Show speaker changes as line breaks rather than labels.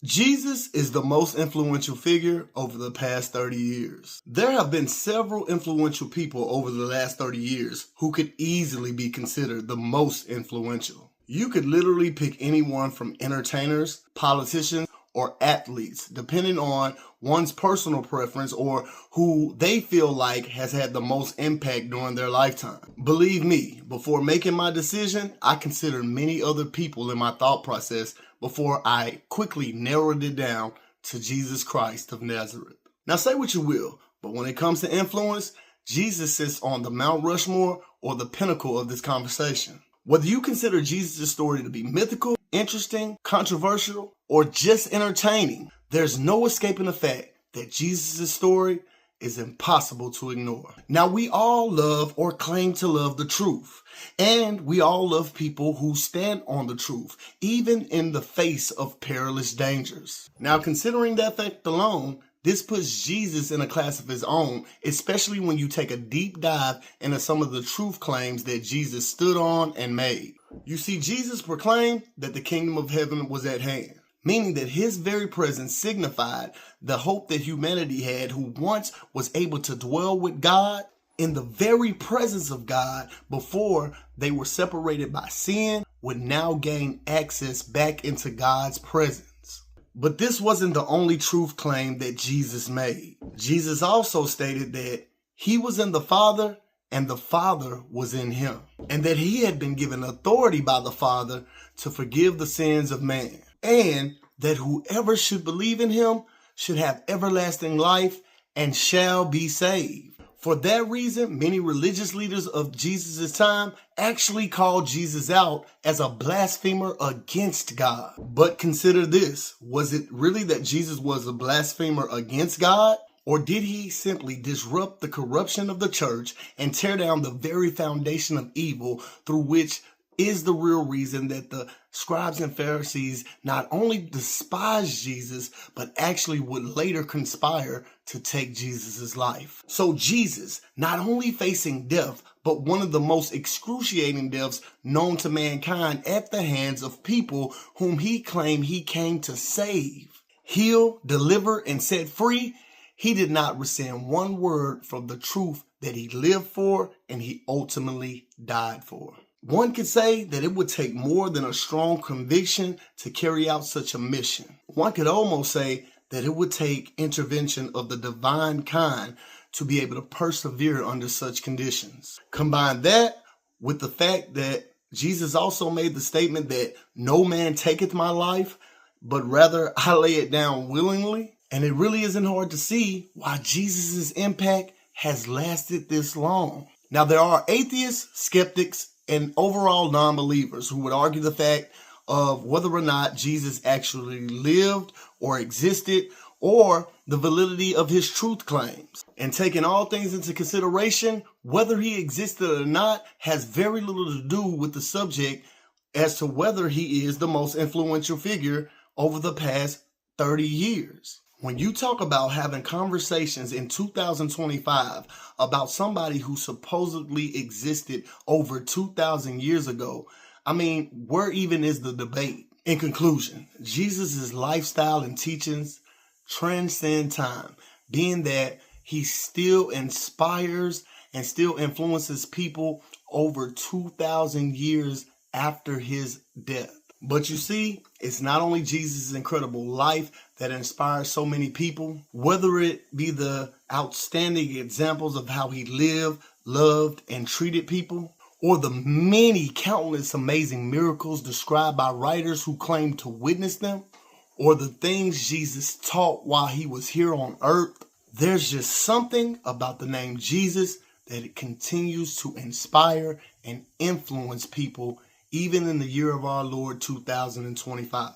Jesus is the most influential figure over the past 30 years. There have been several influential people over the last 30 years who could easily be considered the most influential. You could literally pick anyone from entertainers, politicians, or athletes, depending on one's personal preference or who they feel like has had the most impact during their lifetime. Believe me, before making my decision, I considered many other people in my thought process before I quickly narrowed it down to Jesus Christ of Nazareth. Now say what you will, but when it comes to influence, Jesus sits on the Mount Rushmore or the pinnacle of this conversation. Whether you consider Jesus' story to be mythical, interesting, controversial, or just entertaining, there's no escaping the fact that Jesus' story is impossible to ignore. Now, we all love or claim to love the truth, and we all love people who stand on the truth, even in the face of perilous dangers. Now, considering that fact alone, this puts Jesus in a class of his own, especially when you take a deep dive into some of the truth claims that Jesus stood on and made. You see, Jesus proclaimed that the kingdom of heaven was at hand, meaning that his very presence signified the hope that humanity had who once was able to dwell with God in the very presence of God before they were separated by sin would now gain access back into God's presence. But this wasn't the only truth claim that Jesus made. Jesus also stated that he was in the Father and the Father was in him, and that he had been given authority by the Father to forgive the sins of man, and that whoever should believe in him should have everlasting life and shall be saved. For that reason, many religious leaders of Jesus' time actually called Jesus out as a blasphemer against God. But consider this, was it really that Jesus was a blasphemer against God? Or did he simply disrupt the corruption of the church and tear down the very foundation of evil through which is the real reason that the scribes and Pharisees not only despised Jesus, but actually would later conspire to take Jesus' life? So Jesus, not only facing death, but one of the most excruciating deaths known to mankind at the hands of people whom he claimed he came to save, heal, deliver, and set free, he did not rescind one word from the truth that he lived for and he ultimately died for. One could say that it would take more than a strong conviction to carry out such a mission. One could almost say that it would take intervention of the divine kind to be able to persevere under such conditions. Combine that with the fact that Jesus also made the statement that no man taketh my life, but rather I lay it down willingly. And it really isn't hard to see why Jesus' impact has lasted this long. Now, there are atheists, skeptics, and overall non-believers who would argue the fact of whether or not Jesus actually lived or existed, or the validity of his truth claims. And taking all things into consideration, whether he existed or not has very little to do with the subject as to whether he is the most influential figure over the past 30 years. When you talk about having conversations in 2025 about somebody who supposedly existed over 2,000 years ago, I mean, where even is the debate? In conclusion, Jesus' lifestyle and teachings transcend time, being that he still inspires and still influences people over 2,000 years after his death. But you see, it's not only Jesus' incredible life that inspires so many people, whether it be the outstanding examples of how he lived, loved, and treated people, or the many countless amazing miracles described by writers who claim to witness them, or the things Jesus taught while he was here on earth. There's just something about the name Jesus that it continues to inspire and influence people even in the year of our Lord 2025.